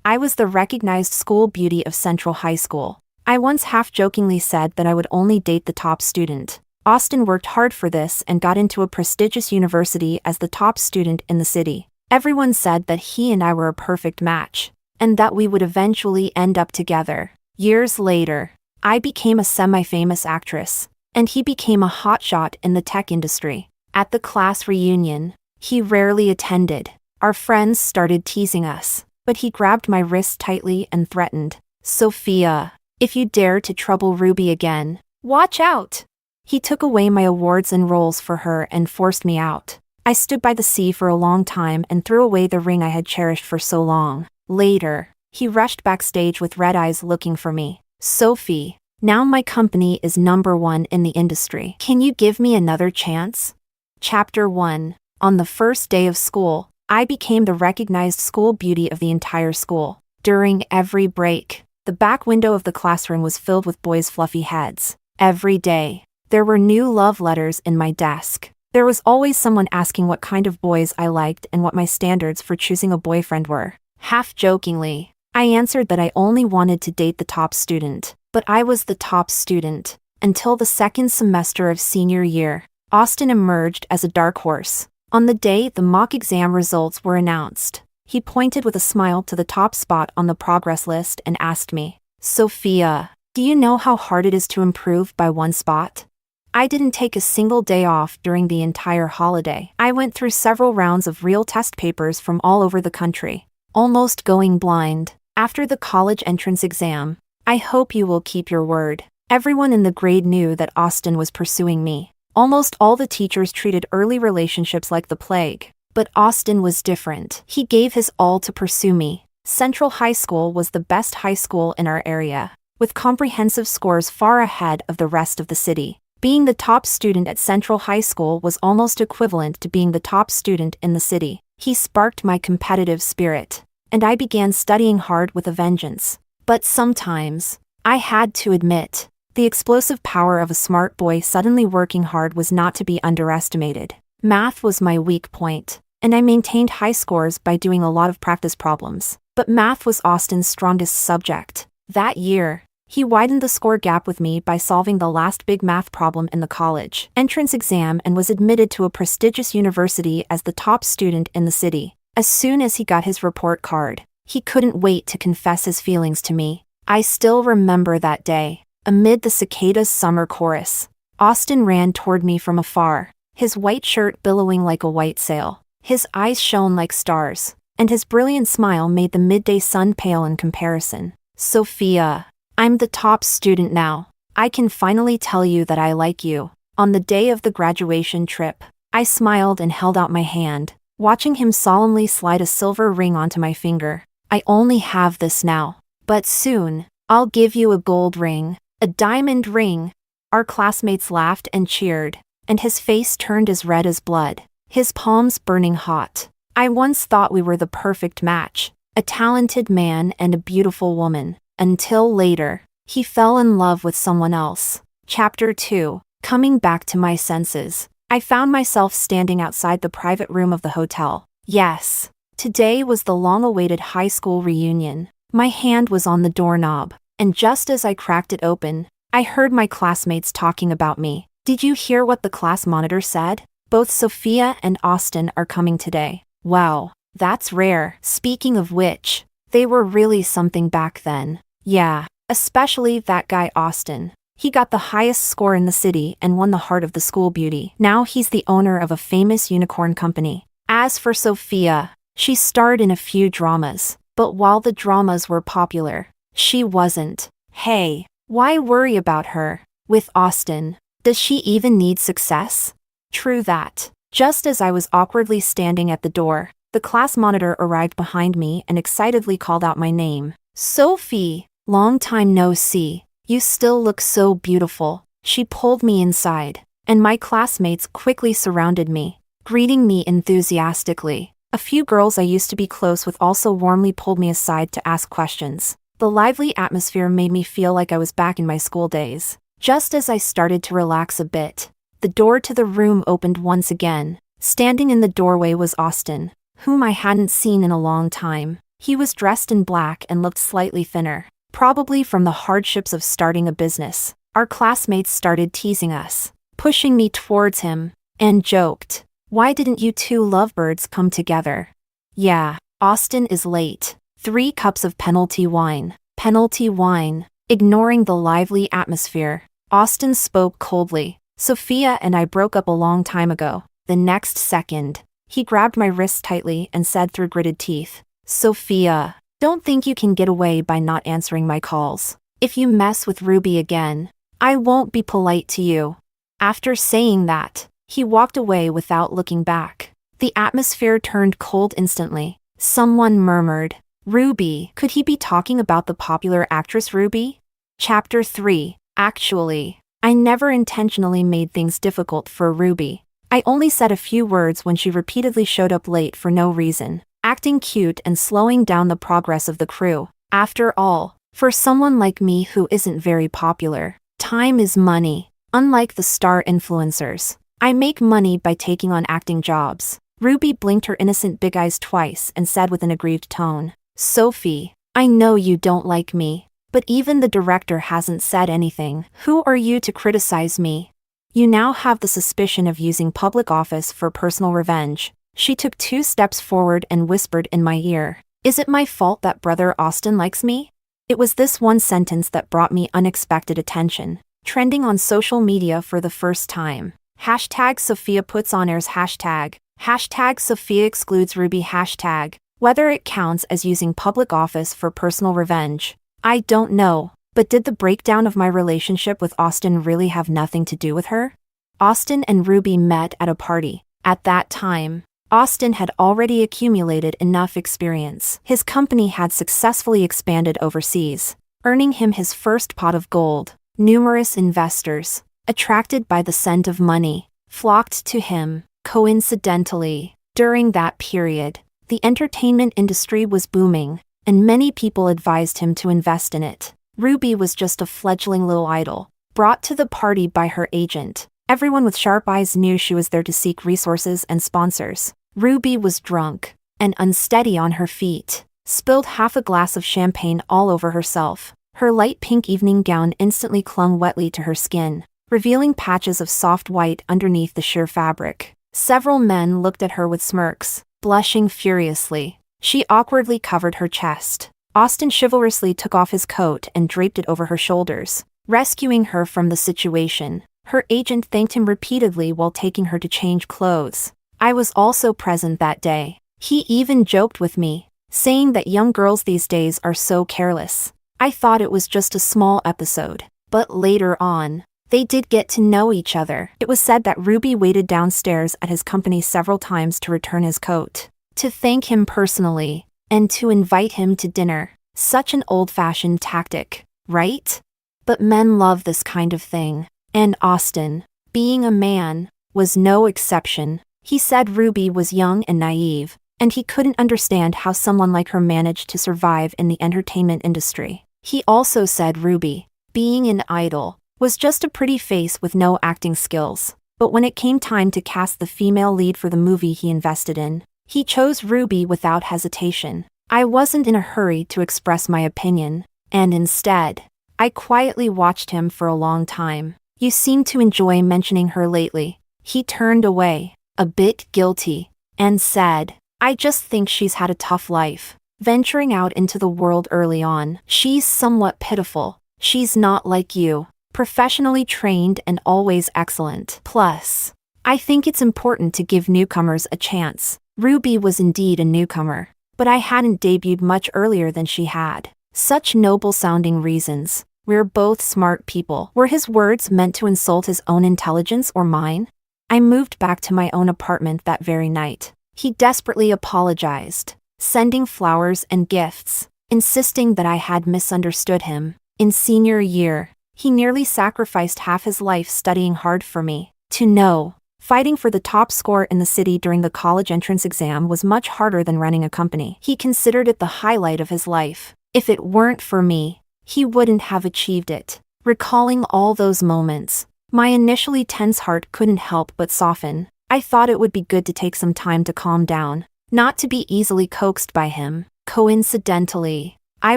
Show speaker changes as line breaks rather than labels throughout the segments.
I was the recognized school beauty of Central High School. I once half-jokingly said that I would only date the top student. Austin worked hard for this and got into a prestigious university as the top student in the city. Everyone said that he and I were a perfect match, and that we would eventually end up together. Years later, I became a semi-famous actress, and he became a hotshot in the tech industry. At the class reunion, he rarely attended. Our friends started teasing us, but he grabbed my wrist tightly and threatened, "Sophia, if you dare to trouble Ruby again, watch out!" He took away my awards and roles for her and forced me out. I stood by the sea for a long time and threw away the ring I had cherished for so long. Later, he rushed backstage with red eyes looking for me. "Sophie, now my company is #1 in the industry. Can you give me another chance?" Chapter 1. On the first day of school, I became the recognized school beauty of the entire school. During every break, the back window of the classroom was filled with boys' fluffy heads. Every day, there were new love letters in my desk. There was always someone asking what kind of boys I liked and what my standards for choosing a boyfriend were. Half-jokingly, I answered that I only wanted to date the top student. But I was the top student until the second semester of senior year. Austin emerged as a dark horse. On the day the mock exam results were announced, he pointed with a smile to the top spot on the progress list and asked me, "Sophia, do you know how hard it is to improve by one spot?" I didn't take a single day off during the entire holiday. I went through several rounds of real test papers from all over the country, almost going blind. After the college entrance exam, "I hope you will keep your word." Everyone in the grade knew that Austin was pursuing me. Almost all the teachers treated early relationships like the plague. But Austin was different. He gave his all to pursue me. Central High School was the best high school in our area, with comprehensive scores far ahead of the rest of the city. Being the top student at Central High School was almost equivalent to being the top student in the city. He sparked my competitive spirit, and I began studying hard with a vengeance. But sometimes, I had to admit, the explosive power of a smart boy suddenly working hard was not to be underestimated. Math was my weak point, and I maintained high scores by doing a lot of practice problems. But math was Austin's strongest subject. That year, he widened the score gap with me by solving the last big math problem in the college entrance exam and was admitted to a prestigious university as the top student in the city. As soon as he got his report card, he couldn't wait to confess his feelings to me. I still remember that day. Amid the cicadas' summer chorus, Austin ran toward me from afar, his white shirt billowing like a white sail. His eyes shone like stars, and his brilliant smile made the midday sun pale in comparison. "Sophia, I'm the top student now. I can finally tell you that I like you." On the day of the graduation trip, I smiled and held out my hand, watching him solemnly slide a silver ring onto my finger. "I only have this now, but soon, I'll give you a gold ring, a diamond ring." Our classmates laughed and cheered, and his face turned as red as blood, his palms burning hot. I once thought we were the perfect match, a talented man and a beautiful woman. Until later, he fell in love with someone else. Chapter 2. Coming back to my senses, I found myself standing outside the private room of the hotel. Yes, today was the long-awaited high school reunion. My hand was on the doorknob, and just as I cracked it open, I heard my classmates talking about me. "Did you hear what the class monitor said? Both Sophia and Austin are coming today." Wow, that's rare. Speaking of which, they were really something back then. Yeah, especially that guy Austin. He got the highest score in the city and won the heart of the school beauty. Now he's the owner of a famous unicorn company. As for Sophia, she starred in a few dramas, but while the dramas were popular, she wasn't. Hey, why worry about her? With Austin, does she even need success? True that. Just as I was awkwardly standing at the door, the class monitor arrived behind me and excitedly called out my name. "Sophie, long time no see. You still look so beautiful." She pulled me inside, and my classmates quickly surrounded me, greeting me enthusiastically. A few girls I used to be close with also warmly pulled me aside to ask questions. The lively atmosphere made me feel like I was back in my school days. Just as I started to relax a bit, the door to the room opened once again. Standing in the doorway was Austin, whom I hadn't seen in a long time. He was dressed in black and looked slightly thinner, probably from the hardships of starting a business. Our classmates started teasing us, pushing me towards him, and joked, "Why didn't you two lovebirds come together?" "Yeah, Austin is late. 3 cups of penalty wine." Penalty wine. Ignoring the lively atmosphere, Austin spoke coldly. "Sophia and I broke up a long time ago." The next second, he grabbed my wrist tightly and said through gritted teeth, "Sophia, don't think you can get away by not answering my calls. If you mess with Ruby again, I won't be polite to you." After saying that, he walked away without looking back. The atmosphere turned cold instantly. Someone murmured, "Ruby." Could he be talking about the popular actress Ruby? Chapter 3. Actually, I never intentionally made things difficult for Ruby. I only said a few words when she repeatedly showed up late for no reason, acting cute and slowing down the progress of the crew. After all, for someone like me who isn't very popular, time is money. Unlike the star influencers, I make money by taking on acting jobs. Ruby blinked her innocent big eyes twice and said with an aggrieved tone, "Sophie, I know you don't like me, but even the director hasn't said anything. Who are you to criticize me? You now have the suspicion of using public office for personal revenge." She took 2 steps forward and whispered in my ear, "Is it my fault that brother Austin likes me?" It was this one sentence that brought me unexpected attention, trending on social media for the first time. Hashtag Sophia puts on airs hashtag. Hashtag Sophia excludes Ruby hashtag. Whether it counts as using public office for personal revenge, I don't know, but did the breakdown of my relationship with Austin really have nothing to do with her? Austin and Ruby met at a party. At that time, Austin had already accumulated enough experience. His company had successfully expanded overseas, earning him his first pot of gold. Numerous investors, attracted by the scent of money, flocked to him. Coincidentally, during that period, the entertainment industry was booming, and many people advised him to invest in it. Ruby was just a fledgling little idol, brought to the party by her agent. Everyone with sharp eyes knew she was there to seek resources and sponsors. Ruby was drunk and unsteady on her feet, spilled half a glass of champagne all over herself. Her light pink evening gown instantly clung wetly to her skin, revealing patches of soft white underneath the sheer fabric. Several men looked at her with smirks, blushing furiously. She awkwardly covered her chest. Austin chivalrously took off his coat and draped it over her shoulders, rescuing her from the situation. Her agent thanked him repeatedly while taking her to change clothes. I was also present that day. He even joked with me, saying that young girls these days are so careless. I thought it was just a small episode, but later on, they did get to know each other. It was said that Ruby waited downstairs at his company several times to return his coat, to thank him personally, and to invite him to dinner. Such an old-fashioned tactic, right? But men love this kind of thing. And Austin, being a man, was no exception. He said Ruby was young and naive, and he couldn't understand how someone like her managed to survive in the entertainment industry. He also said Ruby, being an idol, was just a pretty face with no acting skills. But when it came time to cast the female lead for the movie he invested in, he chose Ruby without hesitation. I wasn't in a hurry to express my opinion, and instead, I quietly watched him for a long time. "You seem to enjoy mentioning her lately." He turned away, a bit guilty, and said, "I just think she's had a tough life, venturing out into the world early on. She's somewhat pitiful. She's not like you, professionally trained and always excellent. Plus, I think it's important to give newcomers a chance." Ruby was indeed a newcomer, but I hadn't debuted much earlier than she had. Such noble-sounding reasons. "We're both smart people." Were his words meant to insult his own intelligence or mine? I moved back to my own apartment that very night. He desperately apologized, sending flowers and gifts, insisting that I had misunderstood him. In senior year, he nearly sacrificed half his life studying hard for me. To know, fighting for the top score in the city during the college entrance exam was much harder than running a company. He considered it the highlight of his life. If it weren't for me, he wouldn't have achieved it. Recalling all those moments, my initially tense heart couldn't help but soften. I thought it would be good to take some time to calm down, not to be easily coaxed by him. Coincidentally, I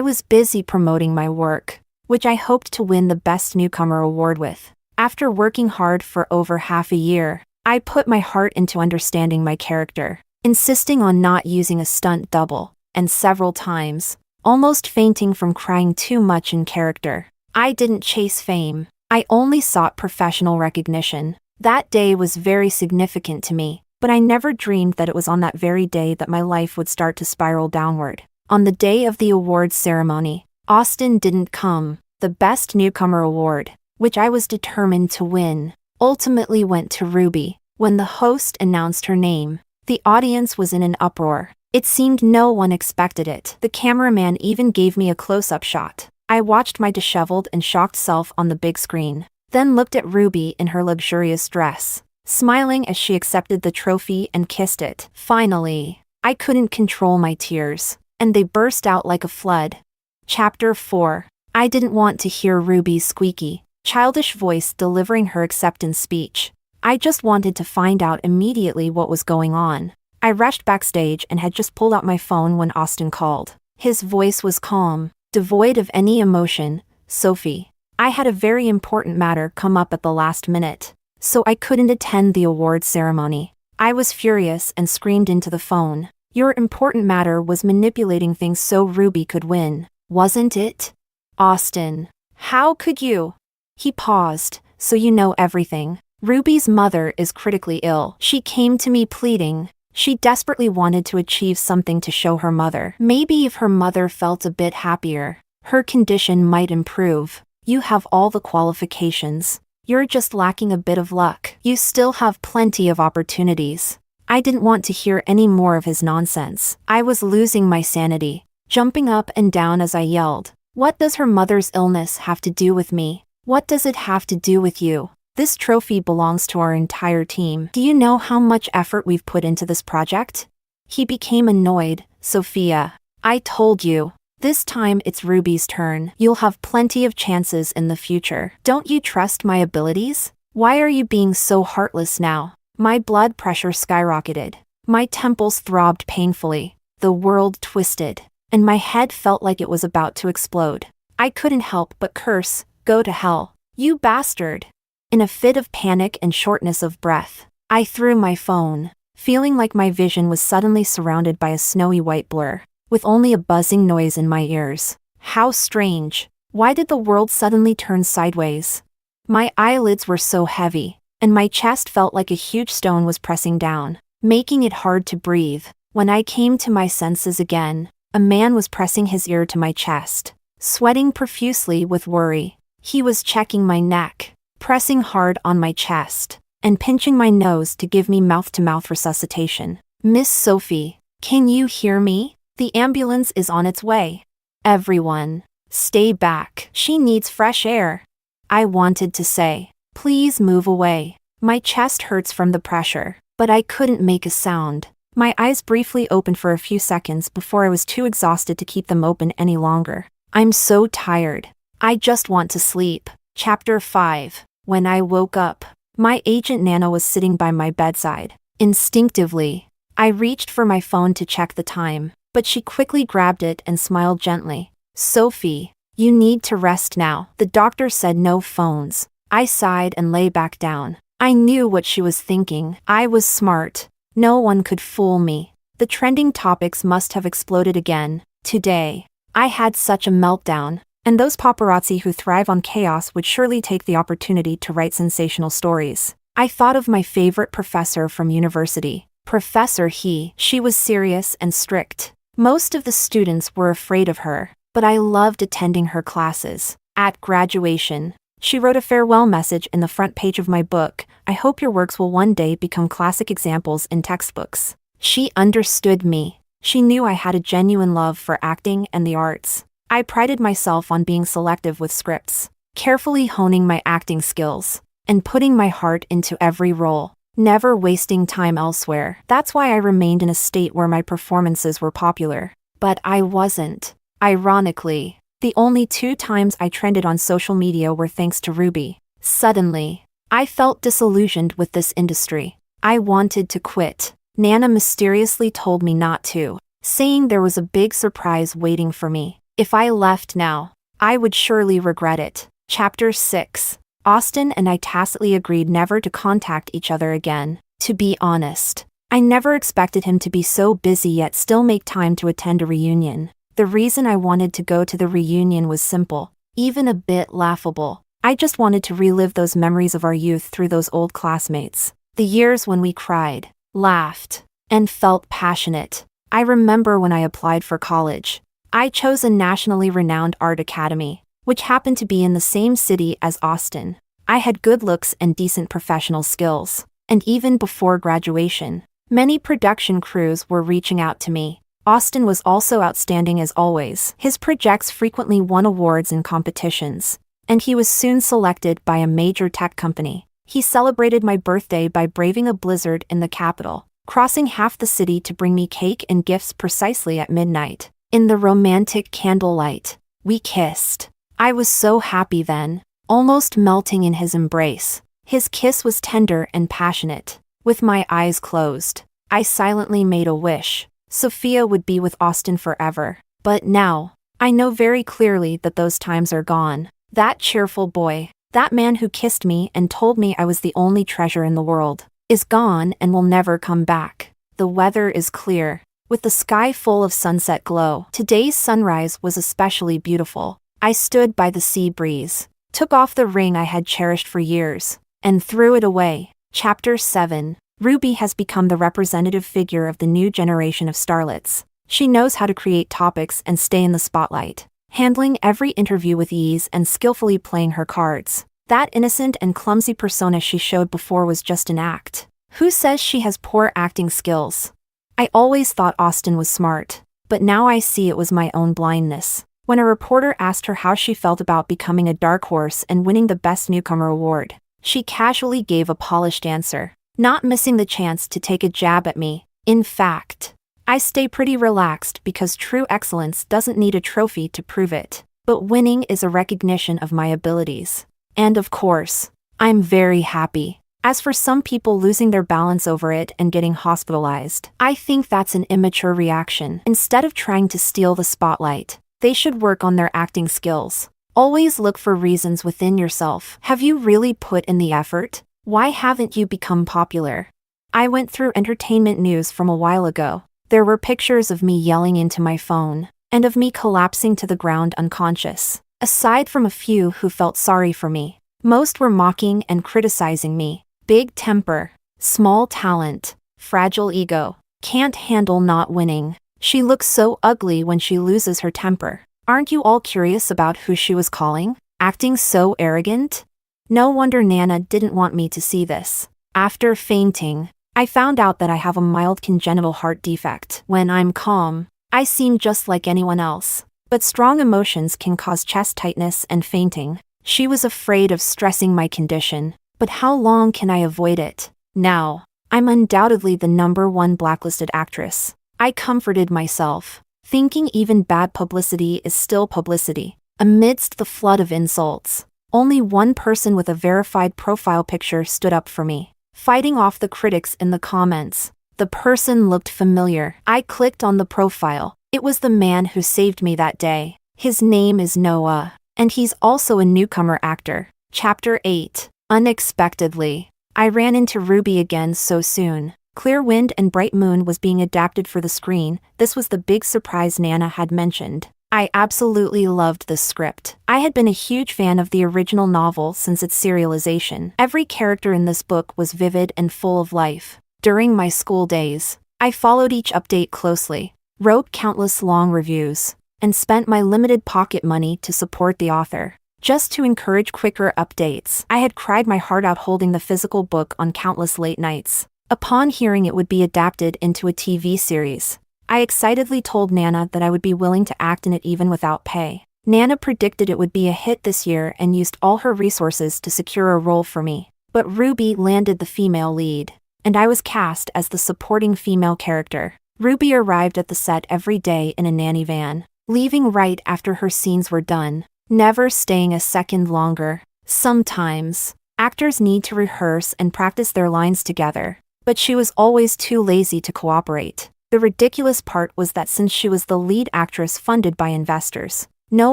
was busy promoting my work, which I hoped to win the Best Newcomer award with. After working hard for over half a year, I put my heart into understanding my character, insisting on not using a stunt double, and several times, almost fainting from crying too much in character. I didn't chase fame. I only sought professional recognition. That day was very significant to me, but I never dreamed that it was on that very day that my life would start to spiral downward. On the day of the awards ceremony, Austin didn't come. The Best Newcomer award, which I was determined to win, ultimately went to Ruby. When the host announced her name, the audience was in an uproar. It seemed no one expected it. The cameraman even gave me a close-up shot. I watched my disheveled and shocked self on the big screen, then looked at Ruby in her luxurious dress, smiling as she accepted the trophy and kissed it. Finally, I couldn't control my tears, and they burst out like a flood. Chapter 4. I didn't want to hear Ruby's squeaky, childish voice delivering her acceptance speech. I just wanted to find out immediately what was going on. I rushed backstage and had just pulled out my phone when Austin called. His voice was calm, devoid of any emotion. "Sophie, I had a very important matter come up at the last minute, so I couldn't attend the awards ceremony." I was furious and screamed into the phone. "Your important matter was manipulating things so Ruby could win, wasn't it?" "Austin, how could you?" He paused. "So you know everything. Ruby's mother is critically ill. She came to me pleading. She desperately wanted to achieve something to show her mother. Maybe if her mother felt a bit happier, her condition might improve. You have all the qualifications. You're just lacking a bit of luck. You still have plenty of opportunities." I didn't want to hear any more of his nonsense. I was losing my sanity, jumping up and down as I yelled, "What does her mother's illness have to do with me? What does it have to do with you? This trophy belongs to our entire team. Do you know how much effort we've put into this project?" He became annoyed. "Sophia, I told you. This time it's Ruby's turn. You'll have plenty of chances in the future. Don't you trust my abilities? Why are you being so heartless now?" My blood pressure skyrocketed. My temples throbbed painfully. The world twisted, and my head felt like it was about to explode. I couldn't help but curse. "Go to hell, you bastard." In a fit of panic and shortness of breath, I threw my phone, feeling like my vision was suddenly surrounded by a snowy white blur, with only a buzzing noise in my ears. How strange. Why did the world suddenly turn sideways? My eyelids were so heavy, and my chest felt like a huge stone was pressing down, making it hard to breathe. When I came to my senses again, a man was pressing his ear to my chest, sweating profusely with worry. He was checking my neck, pressing hard on my chest, and pinching my nose to give me mouth-to-mouth resuscitation. "Miss Sophie, can you hear me? The ambulance is on its way. Everyone, stay back. She needs fresh air." I wanted to say, "Please move away. My chest hurts from the pressure," but I couldn't make a sound. My eyes briefly opened for a few seconds before I was too exhausted to keep them open any longer. I'm so tired. I just want to sleep. Chapter 5. When I woke up, my agent Nana was sitting by my bedside. Instinctively, I reached for my phone to check the time, but she quickly grabbed it and smiled gently. "Sophie, you need to rest now. The doctor said no phones." I sighed and lay back down. I knew what she was thinking. I was smart. No one could fool me. The trending topics must have exploded again. Today, I had such a meltdown. And those paparazzi who thrive on chaos would surely take the opportunity to write sensational stories. I thought of my favorite professor from university. Professor He. She was serious and strict. Most of the students were afraid of her, but I loved attending her classes. At graduation, she wrote a farewell message in the front page of my book. "I hope your works will one day become classic examples in textbooks." She understood me. She knew I had a genuine love for acting and the arts. I prided myself on being selective with scripts, carefully honing my acting skills, and putting my heart into every role, never wasting time elsewhere. That's why I remained in a state where my performances were popular. But I wasn't. Ironically, the only 2 times I trended on social media were thanks to Ruby. Suddenly, I felt disillusioned with this industry. I wanted to quit. Nana mysteriously told me not to. saying there was a big surprise waiting for me. If I left now, I would surely regret it. Chapter 6. Austin and I tacitly agreed never to contact each other again. To be honest, I never expected him to be so busy yet still make time to attend a reunion. The reason I wanted to go to the reunion was simple, even a bit laughable. I just wanted to relive those memories of our youth through those old classmates. The years when we cried, laughed, and felt passionate. I remember when I applied for college. I chose a nationally renowned art academy, which happened to be in the same city as Austin. I had good looks and decent professional skills. And even before graduation, many production crews were reaching out to me. Austin was also outstanding as always. His projects frequently won awards in competitions, and he was soon selected by a major tech company. He celebrated my birthday by braving a blizzard in the capital, crossing half the city to bring me cake and gifts precisely at midnight. In the romantic candlelight, we kissed. I was so happy then, almost melting in his embrace. His kiss was tender and passionate. With my eyes closed, I silently made a wish. Sophia would be with Austin forever. But now, I know very clearly that those times are gone. That cheerful boy, that man who kissed me and told me I was the only treasure in the world, is gone and will never come back. The weather is clear, with the sky full of sunset glow. Today's sunrise was especially beautiful. I stood by the sea breeze, took off the ring I had cherished for years, and threw it away. Chapter 7. Ruby has become the representative figure of the new generation of starlets. She knows how to create topics and stay in the spotlight, handling every interview with ease and skillfully playing her cards. That innocent and clumsy persona she showed before was just an act. Who says she has poor acting skills? I always thought Austin was smart, but now I see it was my own blindness. When a reporter asked her how she felt about becoming a dark horse and winning the Best Newcomer award, she casually gave a polished answer, not missing the chance to take a jab at me. In fact, I stay pretty relaxed because true excellence doesn't need a trophy to prove it, but winning is a recognition of my abilities. And of course, I'm very happy. As for some people losing their balance over it and getting hospitalized, I think that's an immature reaction. Instead of trying to steal the spotlight, they should work on their acting skills. Always look for reasons within yourself. Have you really put in the effort? Why haven't you become popular? I went through entertainment news from a while ago. There were pictures of me yelling into my phone, and of me collapsing to the ground unconscious. Aside from a few who felt sorry for me, most were mocking and criticizing me. Big temper, small talent, fragile ego, can't handle not winning. She looks so ugly when she loses her temper. Aren't you all curious about who she was calling? Acting so arrogant? No wonder Nana didn't want me to see this. After fainting, I found out that I have a mild congenital heart defect. When I'm calm, I seem just like anyone else. But strong emotions can cause chest tightness and fainting. She was afraid of stressing my condition. But how long can I avoid it? Now, I'm undoubtedly the #1 blacklisted actress. I comforted myself, thinking even bad publicity is still publicity. Amidst the flood of insults, only one person with a verified profile picture stood up for me, fighting off the critics in the comments. The person looked familiar. I clicked on the profile. It was the man who saved me that day. His name is Noah, and he's also a newcomer actor. Chapter 8. Unexpectedly, I ran into Ruby again so soon. Clear Wind and Bright Moon was being adapted for the screen. This was the big surprise Nana had mentioned. I absolutely loved this script. I had been a huge fan of the original novel since its serialization. Every character in this book was vivid and full of life. During my school days, I followed each update closely, wrote countless long reviews, and spent my limited pocket money to support the author. Just to encourage quicker updates, I had cried my heart out holding the physical book on countless late nights. Upon hearing it would be adapted into a TV series, I excitedly told Nana that I would be willing to act in it even without pay. Nana predicted it would be a hit this year and used all her resources to secure a role for me. But Ruby landed the female lead, and I was cast as the supporting female character. Ruby arrived at the set every day in a nanny van, leaving right after her scenes were done, never staying a second longer. Sometimes, actors need to rehearse and practice their lines together, but she was always too lazy to cooperate. The ridiculous part was that since she was the lead actress funded by investors, no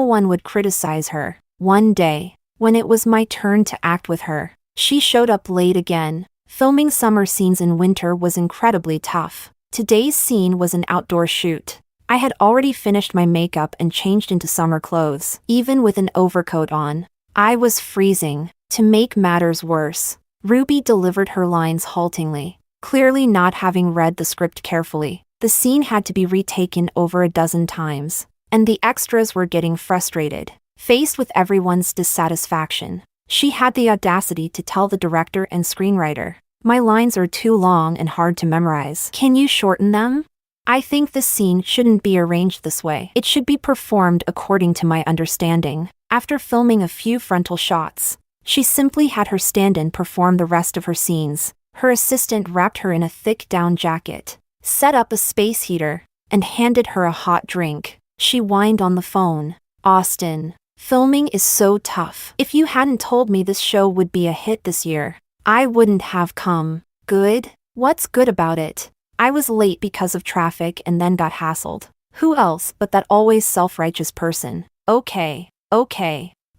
one would criticize her. One day, when it was my turn to act with her, she showed up late again. Filming summer scenes in winter was incredibly tough. Today's scene was an outdoor shoot. I had already finished my makeup and changed into summer clothes, even with an overcoat on. I was freezing. To make matters worse, Ruby delivered her lines haltingly, clearly not having read the script carefully. The scene had to be retaken over a dozen times, and the extras were getting frustrated. Faced with everyone's dissatisfaction, she had the audacity to tell the director and screenwriter, "My lines are too long and hard to memorize. Can you shorten them? I think this scene shouldn't be arranged this way. It should be performed according to my understanding." After filming a few frontal shots, she simply had her stand-in perform the rest of her scenes. Her assistant wrapped her in a thick down jacket, set up a space heater, and handed her a hot drink. She whined on the phone. "Austin, filming is so tough. If you hadn't told me this show would be a hit this year, I wouldn't have come." "Good? What's good about it? I was late because of traffic and then got hassled. Who else but that always self-righteous person?" Okay,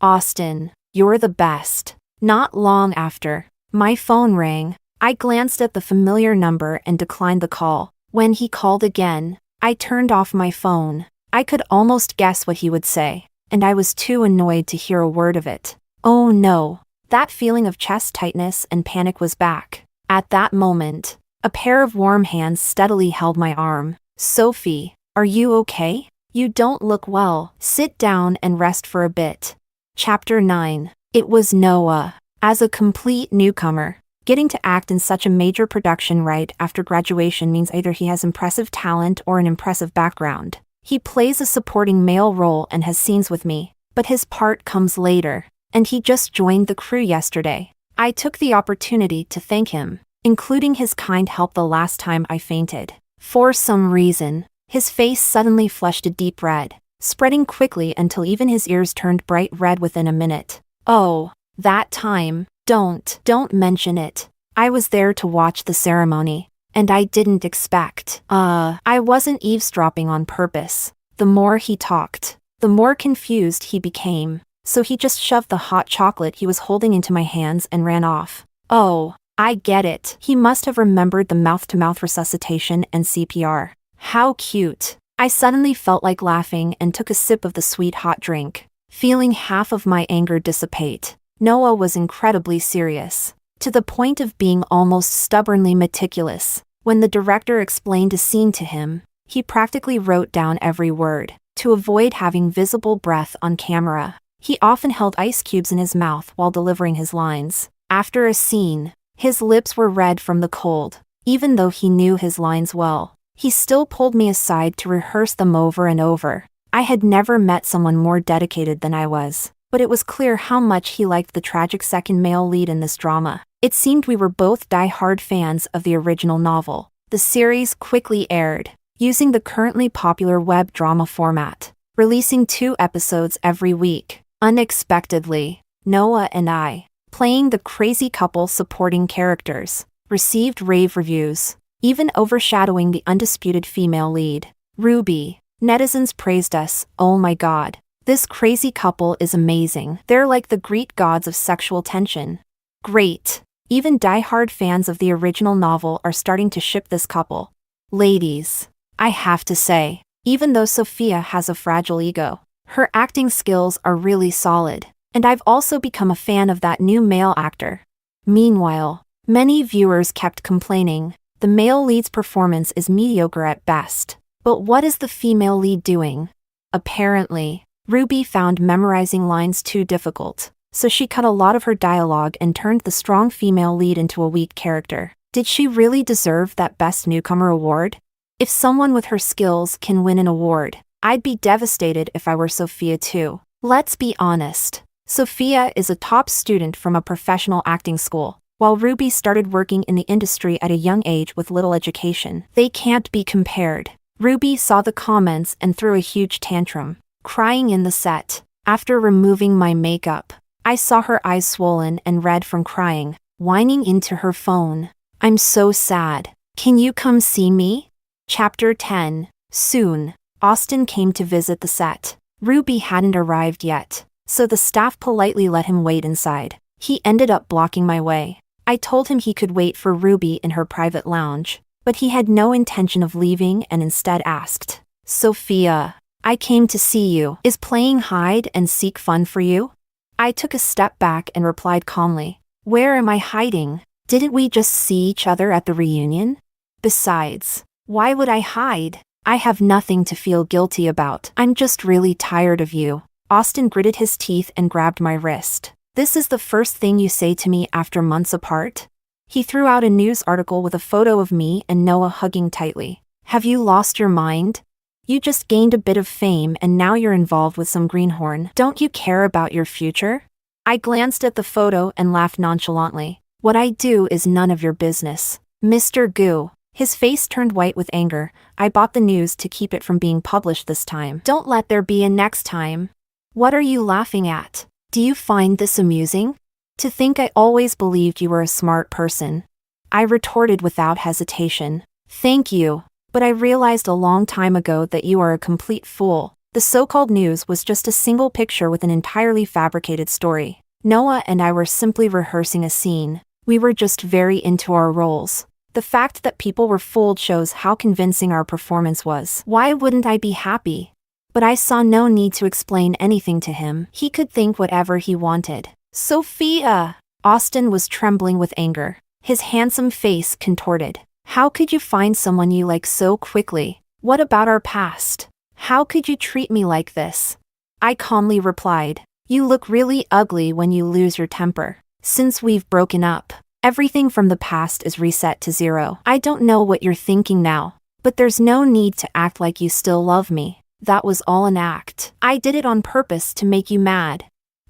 Austin, you're the best." Not long after, my phone rang. I glanced at the familiar number and declined the call. When he called again, I turned off my phone. I could almost guess what he would say, and I was too annoyed to hear a word of it. Oh no, that feeling of chest tightness and panic was back. At that moment, a pair of warm hands steadily held my arm. "Sophie, are you okay? You don't look well. Sit down and rest for a bit." Chapter 9. It was Noah. As a complete newcomer, getting to act in such a major production right after graduation means either he has impressive talent or an impressive background. He plays a supporting male role and has scenes with me, but his part comes later, and he just joined the crew yesterday. I took the opportunity to thank him, including his kind help the last time I fainted. For some reason, his face suddenly flushed a deep red, spreading quickly until even his ears turned bright red within a minute. Oh, that time. Don't mention it. I was there to watch the ceremony, and I didn't expect. I wasn't eavesdropping on purpose. The more he talked, the more confused he became, so he just shoved the hot chocolate he was holding into my hands and ran off. Oh, I get it. He must have remembered the mouth-to-mouth resuscitation and CPR. How cute. I suddenly felt like laughing and took a sip of the sweet hot drink, feeling half of my anger dissipate. Noah was incredibly serious, to the point of being almost stubbornly meticulous. When the director explained a scene to him, he practically wrote down every word, to avoid having visible breath on camera. He often held ice cubes in his mouth while delivering his lines. After a scene, his lips were red from the cold. Even though he knew his lines well, he still pulled me aside to rehearse them over and over. I had never met someone more dedicated than I was, but it was clear how much he liked the tragic second male lead in this drama. It seemed we were both die-hard fans of the original novel. The series quickly aired, using the currently popular web drama format, releasing 2 episodes every week. Unexpectedly, Noah and I, playing the crazy couple supporting characters, received rave reviews, even overshadowing the undisputed female lead, Ruby. Netizens praised us. "Oh my god. This crazy couple is amazing. They're like the Greek gods of sexual tension." Great. Even die-hard fans of the original novel are starting to ship this couple. Ladies, I have to say, even though Sophia has a fragile ego, her acting skills are really solid, and I've also become a fan of that new male actor. Meanwhile, many viewers kept complaining, the male lead's performance is mediocre at best. But what is the female lead doing? Apparently, Ruby found memorizing lines too difficult, so she cut a lot of her dialogue and turned the strong female lead into a weak character. Did she really deserve that Best Newcomer award? If someone with her skills can win an award, I'd be devastated if I were Sophia too. Let's be honest. Sophia is a top student from a professional acting school, while Ruby started working in the industry at a young age with little education. They can't be compared. Ruby saw the comments and threw a huge tantrum, crying in the set. After removing my makeup, I saw her eyes swollen and red from crying, whining into her phone. "I'm so sad. Can you come see me?" Chapter 10. Soon, Austin came to visit the set. Ruby hadn't arrived yet, so the staff politely let him wait inside. He ended up blocking my way. I told him he could wait for Ruby in her private lounge, but he had no intention of leaving and instead asked, "Sophia, I came to see you. Is playing hide and seek fun for you?" I took a step back and replied calmly, "Where am I hiding? Didn't we just see each other at the reunion? Besides, why would I hide? I have nothing to feel guilty about. I'm just really tired of you." Austin gritted his teeth and grabbed my wrist. "This is the first thing you say to me after months apart?" He threw out a news article with a photo of me and Noah hugging tightly. "Have you lost your mind? You just gained a bit of fame and now you're involved with some greenhorn. Don't you care about your future?" I glanced at the photo and laughed nonchalantly. "What I do is none of your business, Mr. Goo." His face turned white with anger. "I bought the news to keep it from being published this time. Don't let there be a next time." "What are you laughing at? Do you find this amusing? To think I always believed you were a smart person." I retorted without hesitation. "Thank you, but I realized a long time ago that you are a complete fool." The so-called news was just a single picture with an entirely fabricated story. Noah and I were simply rehearsing a scene. We were just very into our roles. The fact that people were fooled shows how convincing our performance was. Why wouldn't I be happy? But I saw no need to explain anything to him. He could think whatever he wanted. "Sophia!" Austin was trembling with anger. His handsome face contorted. "How could you find someone you like so quickly? What about our past? How could you treat me like this?" I calmly replied, "You look really ugly when you lose your temper. Since we've broken up, everything from the past is reset to zero. I don't know what you're thinking now, but there's no need to act like you still love me. That was all an act. I did it on purpose to make you mad.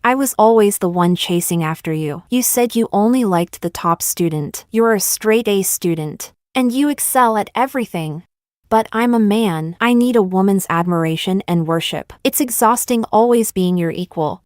I was always the one chasing after you. You said you only liked the top student. You're a straight A student, and you excel at everything. But I'm a man. I need a woman's admiration and worship. It's exhausting always being your equal.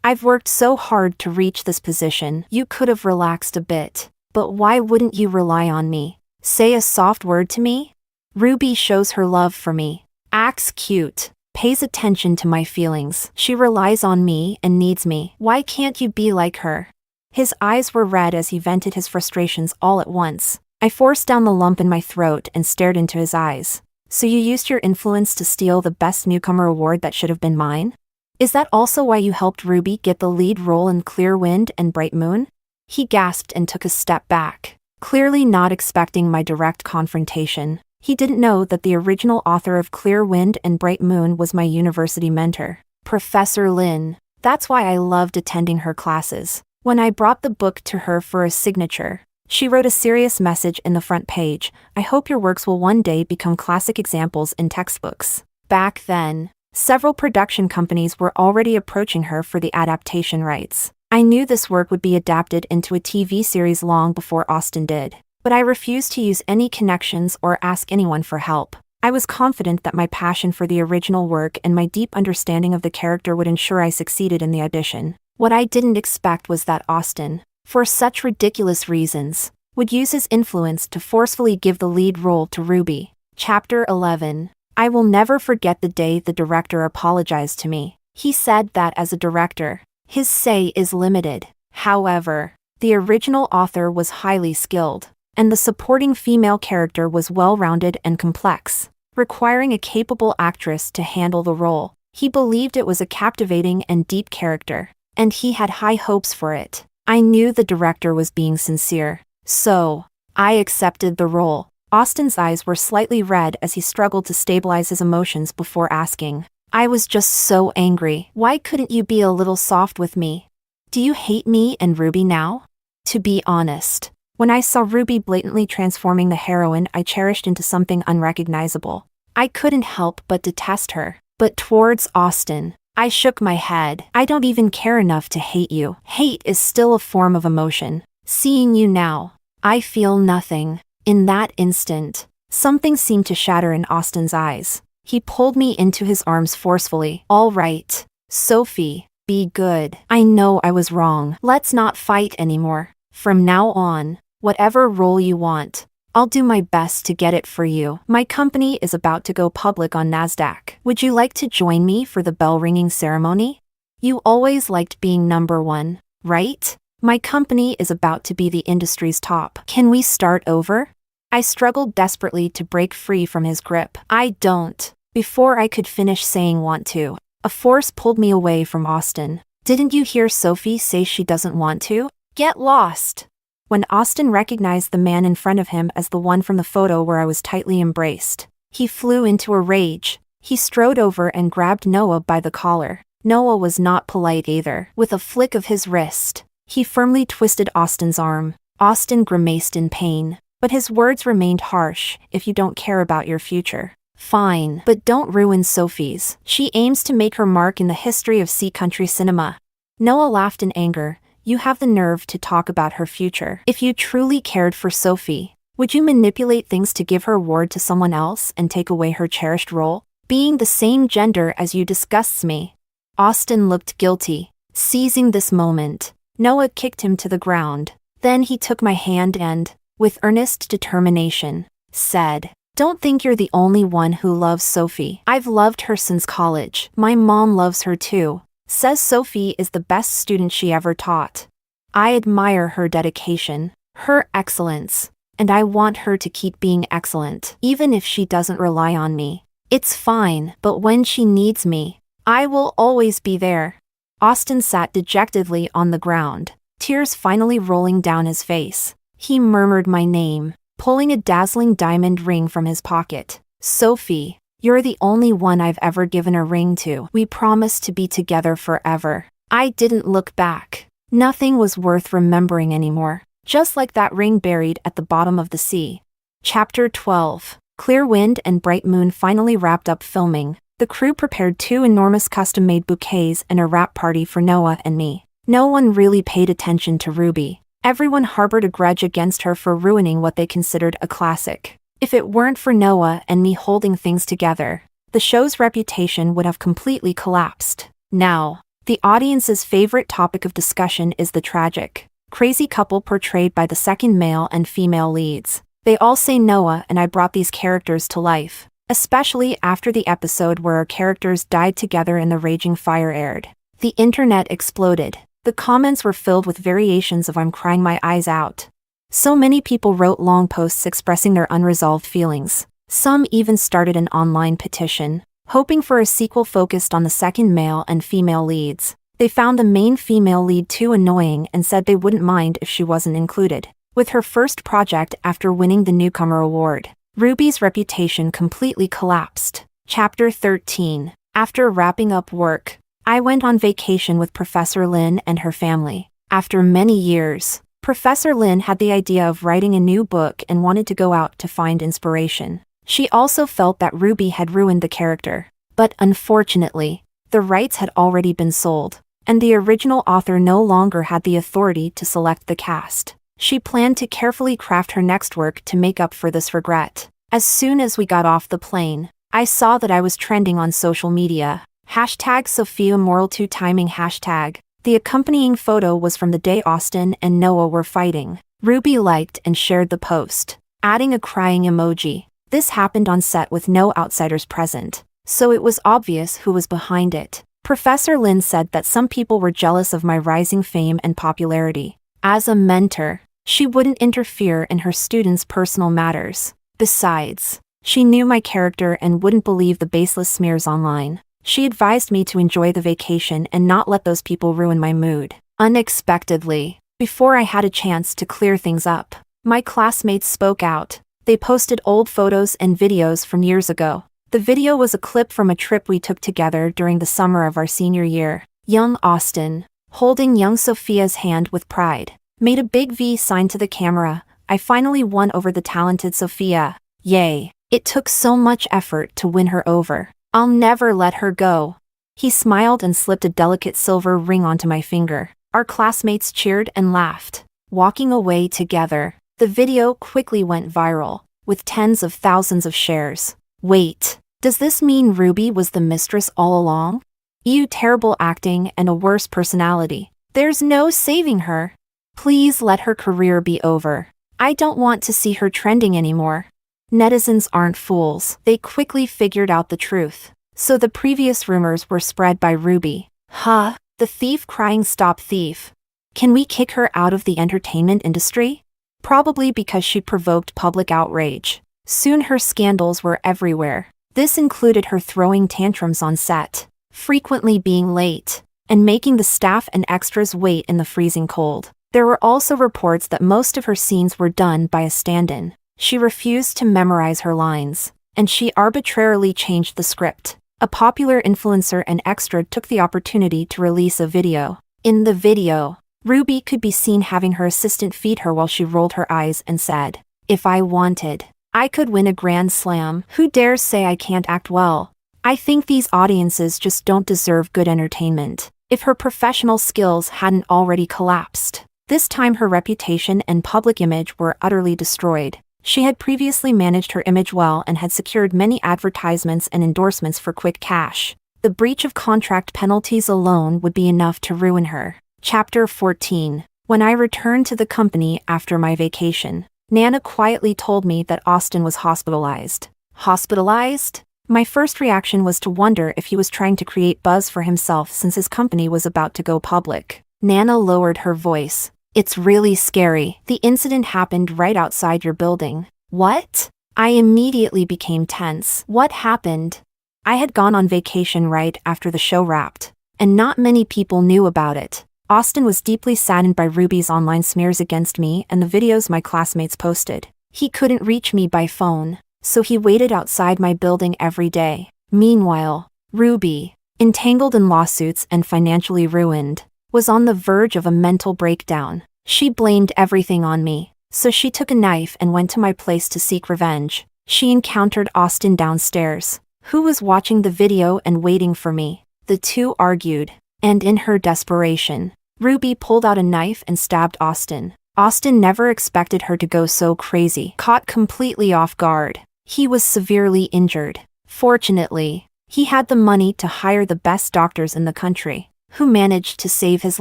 I've worked so hard to reach this position. You could have relaxed a bit. But why wouldn't you rely on me? Say a soft word to me? Ruby shows her love for me. Acts cute. Pays attention to my feelings. She relies on me and needs me. Why can't you be like her?" His eyes were red as he vented his frustrations all at once. I forced down the lump in my throat and stared into his eyes. "So you used your influence to steal the Best Newcomer award that should have been mine? Is that also why you helped Ruby get the lead role in Clear Wind and Bright Moon?" He gasped and took a step back, clearly not expecting my direct confrontation. He didn't know that the original author of Clear Wind and Bright Moon was my university mentor, Professor Lin. That's why I loved attending her classes. When I brought the book to her for a signature, she wrote a serious message in the front page: "I hope your works will one day become classic examples in textbooks." Back then, several production companies were already approaching her for the adaptation rights. I knew this work would be adapted into a TV series long before Austin did. But I refused to use any connections or ask anyone for help. I was confident that my passion for the original work and my deep understanding of the character would ensure I succeeded in the audition. What I didn't expect was that Austin, for such ridiculous reasons, would use his influence to forcefully give the lead role to Ruby. Chapter 11. I will never forget the day the director apologized to me. He said that as a director, his say is limited. However, the original author was highly skilled, and the supporting female character was well-rounded and complex, requiring a capable actress to handle the role. He believed it was a captivating and deep character, and he had high hopes for it. I knew the director was being sincere, so I accepted the role. Austin's eyes were slightly red as he struggled to stabilize his emotions before asking, "I was just so angry. Why couldn't you be a little soft with me? Do you hate me and Ruby now?" To be honest, when I saw Ruby blatantly transforming the heroine I cherished into something unrecognizable, I couldn't help but detest her. But towards Austin, I shook my head. "I don't even care enough to hate you. Hate is still a form of emotion. Seeing you now, I feel nothing." In that instant, something seemed to shatter in Austin's eyes. He pulled me into his arms forcefully. "All right, Sophie, be good. I know I was wrong. Let's not fight anymore. From now on, whatever role you want, I'll do my best to get it for you. My company is about to go public on NASDAQ. Would you like to join me for the bell ringing ceremony? You always liked being number one, right? My company is about to be the industry's top. Can we start over? I struggled desperately to break free from his grip. I don't. Before I could finish saying want to, a force pulled me away from Austin. Didn't you hear Sophie say she doesn't want to? Get lost. When Austin recognized the man in front of him as the one from the photo where I was tightly embraced, he flew into a rage. He strode over and grabbed Noah by the collar. Noah was not polite either. With a flick of his wrist, he firmly twisted Austin's arm. Austin grimaced in pain, but his words remained harsh. If you don't care about your future, fine, but don't ruin Sophie's. She aims to make her mark in the history of sea country cinema. Noah laughed in anger. You have the nerve to talk about her future. If you truly cared for Sophie, would you manipulate things to give her award to someone else and take away her cherished role? Being the same gender as you disgusts me. Austin looked guilty. Seizing this moment, Noah kicked him to the ground. Then he took my hand and, with earnest determination, said, Don't think you're the only one who loves Sophie. I've loved her since college. My mom loves her too. Says Sophie is the best student she ever taught. I admire her dedication, her excellence, and I want her to keep being excellent, even if she doesn't rely on me. It's fine, but when she needs me, I will always be there. Austin sat dejectedly on the ground, tears finally rolling down his face. He murmured my name, pulling a dazzling diamond ring from his pocket. Sophie. You're the only one I've ever given a ring to. We promised to be together forever. I didn't look back. Nothing was worth remembering anymore. Just like that ring buried at the bottom of the sea. Chapter 12. Clear wind and bright moon finally wrapped up filming. The crew prepared 2 enormous custom-made bouquets and a wrap party for Noah and me. No one really paid attention to Ruby. Everyone harbored a grudge against her for ruining what they considered a classic. If it weren't for Noah and me holding things together, the show's reputation would have completely collapsed. Now, the audience's favorite topic of discussion is the tragic, crazy couple portrayed by the second male and female leads. They all say Noah and I brought these characters to life, especially after the episode where our characters died together in the raging fire aired. The internet exploded. The comments were filled with variations of I'm crying my eyes out. So many people wrote long posts expressing their unresolved feelings. Some even started an online petition, hoping for a sequel focused on the second male and female leads. They found the main female lead too annoying and said they wouldn't mind if she wasn't included. With her first project after winning the Newcomer Award, Ruby's reputation completely collapsed. Chapter 13. After wrapping up work, I went on vacation with Professor Lin and her family. After many years, Professor Lin had the idea of writing a new book and wanted to go out to find inspiration. She also felt that Ruby had ruined the character. But unfortunately, the rights had already been sold, and the original author no longer had the authority to select the cast. She planned to carefully craft her next work to make up for this regret. As soon as we got off the plane, I saw that I was trending on social media. #SophiaMoral2 timing hashtag. The accompanying photo was from the day Austin and Noah were fighting. Ruby liked and shared the post, adding a crying emoji. This happened on set with no outsiders present, so it was obvious who was behind it. Professor Lin said that some people were jealous of my rising fame and popularity. As a mentor, she wouldn't interfere in her students' personal matters. Besides, she knew my character and wouldn't believe the baseless smears online. She advised me to enjoy the vacation and not let those people ruin my mood. Unexpectedly, before I had a chance to clear things up, my classmates spoke out. They posted old photos and videos from years ago. The video was a clip from a trip we took together during the summer of our senior year. Young Austin, holding young Sophia's hand with pride, made a big V sign to the camera. I finally won over the talented Sophia. Yay! It took so much effort to win her over. I'll never let her go. He smiled and slipped a delicate silver ring onto my finger. Our classmates cheered and laughed. Walking away together, the video quickly went viral, with tens of thousands of shares. Wait, does this mean Ruby was the mistress all along? Ew, terrible acting and a worse personality. There's no saving her. Please let her career be over. I don't want to see her trending anymore. Netizens aren't fools. They quickly figured out the truth. So the previous rumors were spread by Ruby. Huh? The thief crying stop thief. Can we kick her out of the entertainment industry? Probably because she provoked public outrage. Soon her scandals were everywhere. This included her throwing tantrums on set, frequently being late, and making the staff and extras wait in the freezing cold. There were also reports that most of her scenes were done by a stand-in. She refused to memorize her lines, and she arbitrarily changed the script. A popular influencer and extra took the opportunity to release a video. In the video, Ruby could be seen having her assistant feed her while she rolled her eyes and said, "If I wanted, I could win a Grand Slam. Who dares say I can't act well?" I think these audiences just don't deserve good entertainment. If her professional skills hadn't already collapsed. This time her reputation and public image were utterly destroyed. She had previously managed her image well and had secured many advertisements and endorsements for quick cash. The breach of contract penalties alone would be enough to ruin her. Chapter 14. When I returned to the company after my vacation, Nana quietly told me that Austin was hospitalized. Hospitalized? My first reaction was to wonder if he was trying to create buzz for himself since his company was about to go public. Nana lowered her voice. "It's really scary. The incident happened right outside your building." "What?" I immediately became tense. "What happened?" I had gone on vacation right after the show wrapped, and not many people knew about it. Austin was deeply saddened by Ruby's online smears against me and the videos my classmates posted. He couldn't reach me by phone, so he waited outside my building every day. Meanwhile, Ruby, entangled in lawsuits and financially ruined, was on the verge of a mental breakdown. She blamed everything on me, so she took a knife and went to my place to seek revenge. She encountered Austin downstairs, who was watching the video and waiting for me. The two argued, and in her desperation, Ruby pulled out a knife and stabbed Austin. Austin never expected her to go so crazy. Caught completely off guard, he was severely injured. Fortunately, he had the money to hire the best doctors in the country, who managed to save his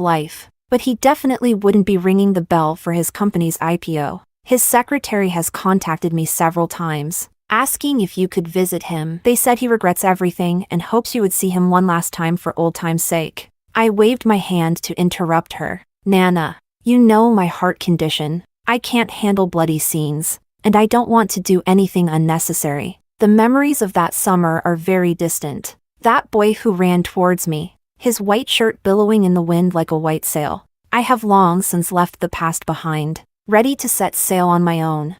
life. But he definitely wouldn't be ringing the bell for his company's IPO. His secretary has contacted me several times, asking if you could visit him. They said he regrets everything and hopes you would see him one last time for old time's sake. I waved my hand to interrupt her. "Nana, you know my heart condition. I can't handle bloody scenes, and I don't want to do anything unnecessary. The memories of that summer are very distant. That boy who ran towards me, his white shirt billowing in the wind like a white sail. I have long since left the past behind, ready to set sail on my own.